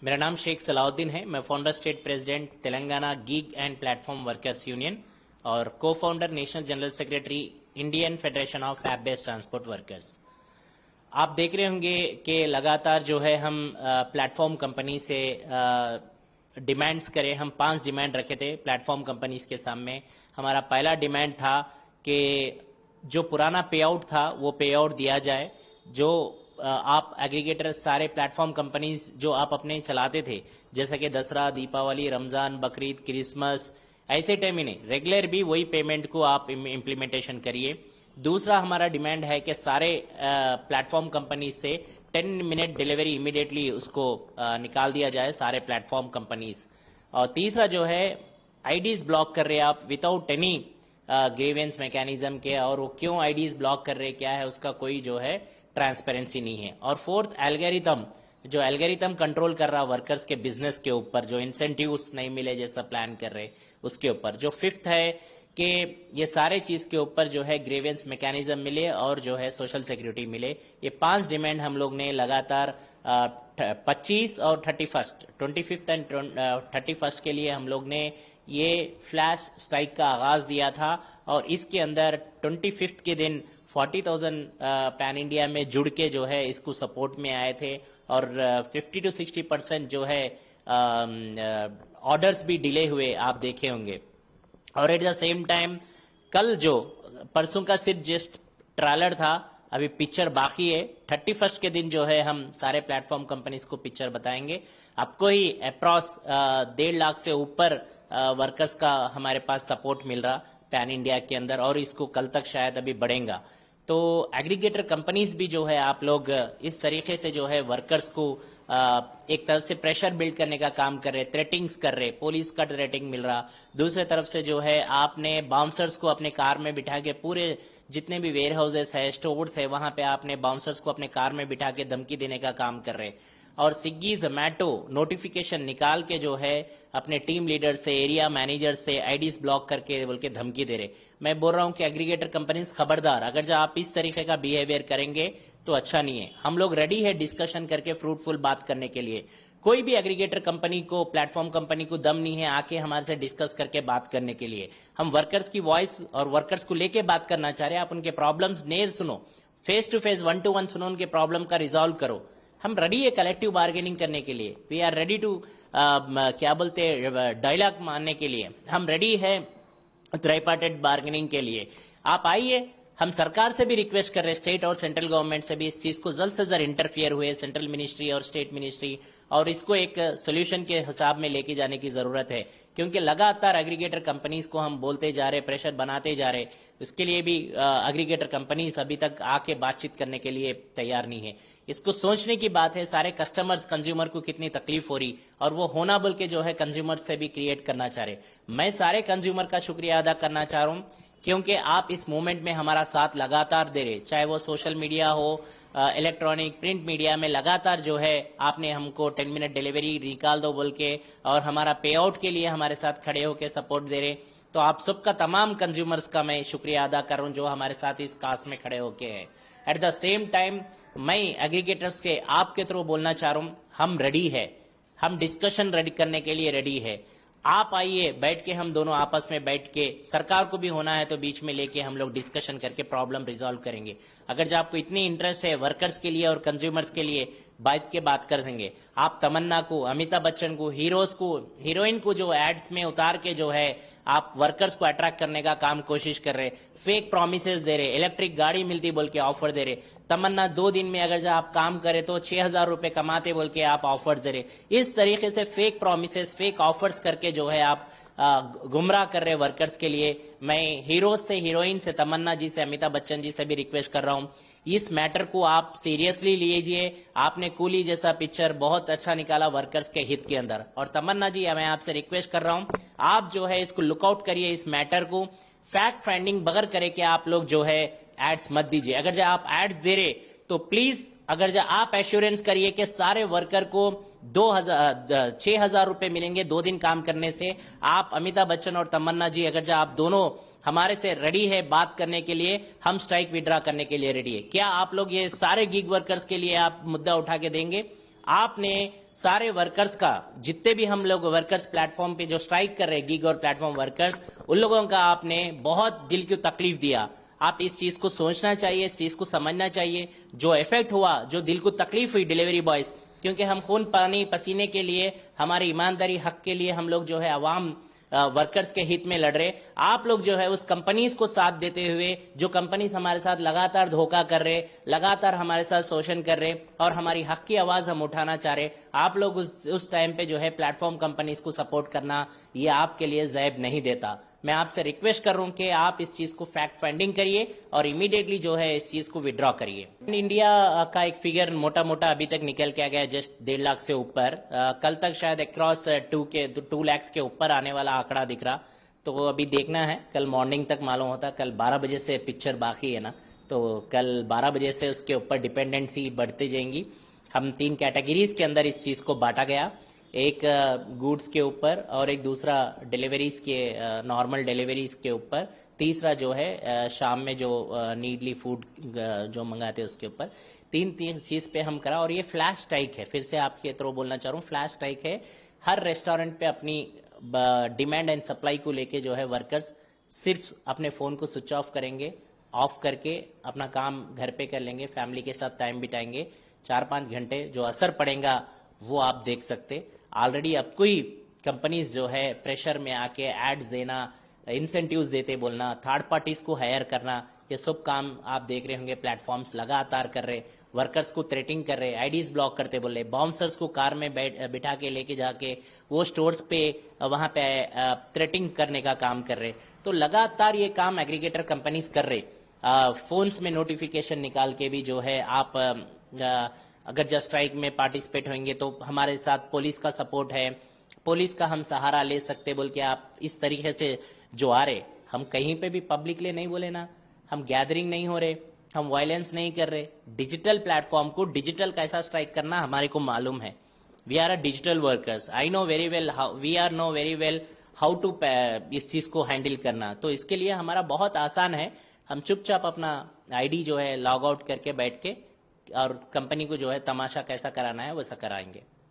मेरा नाम शेख सलाउद्दीन है। मैं founder state president Telangana gig and platform workers union और को founder national general secretary Indian federation of app based transport workers. आप देख रहे होंगे कि लगातार जो है हम प्लेटफॉर्म कंपनी से डिमांड्स करें। हम 5 डिमांड रखे थे प्लेटफॉर्म कंपनीज के सामने। हमारा पहला डिमांड था कि जो पुराना पे आउट था वो पे आउट दिया जाए। जो आप एग्रीगेटर सारे प्लेटफॉर्म कंपनीज जो आप अपने चलाते थे, जैसे कि दसरा, दीपावली, रमजान, बकरीद, क्रिसमस, ऐसे टाइम ही नहीं, रेगुलर भी वही पेमेंट को आप इम्प्लीमेंटेशन करिए। दूसरा हमारा डिमांड है कि सारे प्लेटफॉर्म कंपनीज से 10 मिनट डिलीवरी इमीडिएटली उसको निकाल दिया जाए, सारे प्लेटफॉर्म कंपनीज। और तीसरा जो है आईडीज ब्लॉक कर रहे हैं आप विदाउट एनी ग्रीवेंस मैकेनिज्म के, और वो क्यों आईडीज ब्लॉक कर रहे, क्या है उसका कोई जो है ट्रांसपेरेंसी नहीं है। और फोर्थ एल्गोरिथम, जो एल्गोरिथम कंट्रोल कर रहा वर्कर्स के बिजनेस के ऊपर, जो इंसेंटिव्स नहीं मिले जैसा प्लान कर रहे उसके ऊपर। जो फिफ्थ है कि ये सारे चीज के ऊपर जो है ग्रीवेंस मैकेनिज्म मिले और जो है सोशल सिक्योरिटी मिले। ये 5 डिमांड हम लोग ने लगातार 25 और 25th एंड 31st के लिए हम लोग ने ये फ्लैश स्ट्राइक का आगाज दिया था। और इसके अंदर 25th के दिन 40,000 पैन इंडिया में जुड़ के जो है इसको सपोर्ट में आए थे। और 50 to 60% जो है ऑर्डर्स भी डिले हुए, आप देखे होंगे। और एट द सेम टाइम कल जो परसों का सिर्फ जस्ट ट्रेलर था, अभी पिक्चर बाकी है। 31st के दिन जो है हम सारे प्लेटफॉर्म कंपनीज को पिक्चर बताएंगे। आपको ही अप्रॉक्स 1.5 लाख से ऊपर वर्कर्स का हमारे पास सपोर्ट मिल रहा पैन इंडिया के अंदर, और इसको कल तक शायद अभी बढ़ेगा। तो एग्रीगेटर कंपनीज भी जो है आप लोग इस तरीके से जो है वर्कर्स को एक तरफ से प्रेशर बिल्ड करने का काम कर रहे, थ्रेटिंग्स कर रहे, पुलिस का थ्रेटिंग मिल रहा। दूसरे तरफ से जो है आपने बाउंसर्स को अपने कार में बिठा के, पूरे जितने भी वेयर हाउसेस है, स्टोर्स है, वहां पे आपने बाउंसर्स को अपने कार में बिठा के धमकी देने का काम कर रहे। और स्विग्गी जोमैटो नोटिफिकेशन निकाल के जो है अपने टीम लीडर से, एरिया मैनेजर से आईडीज ब्लॉक करके बोल के धमकी दे रहे। मैं बोल रहा हूं कि एग्रीगेटर कंपनीज खबरदार, अगर जो आप इस तरीके का बिहेवियर करेंगे तो अच्छा नहीं है। हम लोग रेडी है डिस्कशन करके फ्रूटफुल बात करने के लिए। कोई भी एग्रीगेटर कंपनी को, प्लेटफॉर्म कंपनी को दम नहीं है आके हमारे से डिस्कस करके बात करने के लिए। हम वर्कर्स की वॉइस और वर्कर्स को लेके बात करना चाह रहे हैं। आप उनके प्रॉब्लम्स नेर सुनो, फेस टू फेस, 1 to 1 सुनो, उनके प्रॉब्लम का रिजॉल्व करो। हम रेडी है कलेक्टिव बार्गेनिंग करने के लिए। वी आर रेडी टू क्या बोलते हैं, डायलॉग मानने के लिए। हम रेडी है ट्राइपार्टेड बार्गेनिंग के लिए। आप आइए। हम सरकार से भी रिक्वेस्ट कर रहे हैं, स्टेट और सेंट्रल गवर्नमेंट से भी, इस चीज को जल्द से जल्द इंटरफियर हुए सेंट्रल मिनिस्ट्री और स्टेट मिनिस्ट्री, और इसको एक सोल्यूशन के हिसाब में लेके जाने की जरूरत है। क्योंकि लगातार एग्रीगेटर कंपनीज को हम बोलते जा रहे, प्रेशर बनाते जा रहे, उसके लिए भी एग्रीगेटर कंपनीज अभी तक आके बातचीत करने के लिए तैयार नहीं है। इसको सोचने की बात है, सारे कस्टमर्स, कंज्यूमर को कितनी तकलीफ हो रही, और वो होना बोल के जो है कंज्यूमर से भी क्रिएट करना चाह रहे। मैं सारे कंज्यूमर का शुक्रिया अदा करना चाह रहा हूं, क्योंकि आप इस मूवमेंट में हमारा साथ लगातार दे रहे, चाहे वो सोशल मीडिया हो, इलेक्ट्रॉनिक, प्रिंट मीडिया में लगातार जो है आपने हमको 10 मिनट डिलीवरी निकाल दो बोल के, और हमारा पे आउट के लिए हमारे साथ खड़े होकर सपोर्ट दे रहे। तो आप सबका, तमाम कंज्यूमर्स का मैं शुक्रिया अदा कर रहा हूं जो हमारे साथ इस कास में खड़े होके है। एट द सेम टाइम मैं एग्रीगेटर्स के आपके थ्रू बोलना चाह रहा हूं, हम रेडी है, हम डिस्कशन रेडी करने के लिए रेडी है। आप आइए, बैठ के हम दोनों आपस में बैठ के, सरकार को भी होना है तो बीच में लेके हम लोग डिस्कशन करके प्रॉब्लम रिजॉल्व करेंगे। अगर जो आपको इतनी इंटरेस्ट है वर्कर्स के लिए और कंज्यूमर्स के लिए, बैठ के बात कर देंगे। आप तमन्ना को, अमिताभ बच्चन को, हीरोज को, हीरोइन को जो एड्स में उतार के जो है आप वर्कर्स को अट्रैक्ट करने का काम कोशिश कर रहे, फेक प्रोमिसेस दे रहे, इलेक्ट्रिक गाड़ी मिलती बोल के ऑफर दे रहे। तमन्ना 2 दिन में अगर जो आप काम करे तो 6,000 रुपए कमाते बोल के आप ऑफर्स दे रहे। इस तरीके से फेक प्रोमिसेस, फेक ऑफर्स करके जो है आप गुमराह कर रहे वर्कर्स के लिए। मैं हीरोज से, हीरोइन से, तमन्ना जी से, अमिताभ बच्चन जी से भी रिक्वेस्ट कर रहा हूं, इस मैटर को आप सीरियसली लीजिए। आपने कूली जैसा पिक्चर बहुत अच्छा निकाला वर्कर्स के हित के अंदर, और तमन्ना जी मैं आपसे रिक्वेस्ट कर रहा हूं, आप जो है इसको लुकआउट करिए, इस मैटर को फैक्ट फाइंडिंग बगैर करे कि आप लोग जो है एड्स मत दीजिए। अगर जो आप एड्स दे रहे तो प्लीज, अगर जो आप एश्योरेंस करिए कि सारे वर्कर को 6,000 रुपए मिलेंगे 2 दिन काम करने से। आप अमिताभ बच्चन और तमन्ना जी, अगर जो आप दोनों हमारे से रेडी है बात करने के लिए, हम स्ट्राइक विड्रॉ करने के लिए रेडी है। क्या आप लोग ये सारे गिग वर्कर्स के लिए आप मुद्दा उठा के देंगे? आपने सारे वर्कर्स का, जितने भी हम लोग वर्कर्स प्लेटफॉर्म पे जो स्ट्राइक कर रहे हैं, गिग और प्लेटफॉर्म वर्कर्स, उन लोगों का आपने बहुत दिल की तकलीफ दिया। आप इस चीज को सोचना चाहिए, इस चीज को समझना चाहिए। जो इफेक्ट हुआ, जो दिल को तकलीफ हुई डिलीवरी बॉयज, क्योंकि हम खून पानी पसीने के लिए, हमारी ईमानदारी हक के लिए हम लोग जो है अवाम वर्कर्स के हित में लड़ रहे। आप लोग जो है उस कंपनीज को साथ देते हुए, जो कंपनीज हमारे साथ लगातार धोखा कर रहे, लगातार हमारे साथ शोषण कर रहे और हमारी हक की आवाज हम उठाना चाह रहे, आप लोग उस टाइम पे जो है प्लेटफॉर्म कंपनीज को सपोर्ट करना, ये आपके लिए जैब नहीं देता। मैं आपसे रिक्वेस्ट कर रहा हूं कि आप इस चीज को फैक्ट फाइंडिंग करिए और इमीडिएटली जो है इस चीज को विड्रॉ करिए। इंडिया का एक फिगर मोटा मोटा अभी तक निकल के आ गया, जस्ट 1.5 लाख से ऊपर। कल तक शायद अक्रॉस 2 लाख के ऊपर आने वाला आंकड़ा दिख रहा। तो अभी देखना है, कल मॉर्निंग तक मालूम होता। कल 12 बजे से पिक्चर बाकी है ना, तो कल 12 बजे से उसके ऊपर डिपेंडेंसी बढ़ती जाएंगी। हम 3 कैटेगरीज के अंदर इस चीज को बांटा गया, एक गुड्स के ऊपर और एक दूसरा डिलीवरीज के, नॉर्मल डिलीवरीज के ऊपर, तीसरा जो है शाम में जो नीडली फूड जो मंगाते हैं उसके ऊपर। तीन चीज पे हम करा। और ये फ्लैश स्ट्राइक है, फिर से आपके थ्रू बोलना चाह रहा हूँ, फ्लैश स्ट्राइक है। हर रेस्टोरेंट पे अपनी डिमांड एंड सप्लाई को लेके जो है वर्कर्स सिर्फ अपने फोन को स्विच ऑफ करेंगे, ऑफ करके अपना काम घर पे कर लेंगे, फैमिली के साथ टाइम बिताएंगे। 4-5 घंटे जो असर पड़ेगा वो आप देख सकते। ऑलरेडी अब कोई कंपनीज जो है प्रेशर में आके एड्स देना, इंसेंटिव्स देते बोलना, थर्ड पार्टीज को हायर करना, ये सब काम आप देख रहे होंगे प्लेटफॉर्म्स लगातार कर रहे। वर्कर्स को थ्रेटिंग कर रहे, आईडीज ब्लॉक करते बोल रहे, बाउंसर्स को कार में बिठा के लेके जाके वो स्टोर्स पे वहां पे थ्रेटिंग करने का काम कर रहे। तो लगातार ये काम एग्रीगेटर कंपनीज कर रहे। फोन्स में नोटिफिकेशन निकाल के भी जो है आप अगर जस्ट स्ट्राइक में पार्टिसिपेट होंगे तो हमारे साथ पुलिस का सपोर्ट है, पुलिस का हम सहारा ले सकते बोल के आप इस तरीके से जो आ रहे। हम कहीं पे भी पब्लिकली नहीं बोले ना, हम गैदरिंग नहीं हो रहे, हम वायलेंस नहीं कर रहे। डिजिटल प्लेटफॉर्म को डिजिटल कैसा स्ट्राइक करना हमारे को मालूम है। We are a digital workers, I know very well, we are know very well how to इस चीज को हैंडल करना। तो इसके लिए हमारा बहुत आसान है, हम चुपचाप अपना आईडी जो है लॉग आउट करके बैठ के और कंपनी को जो है तमाशा कैसा कराना है वैसा कराएंगे।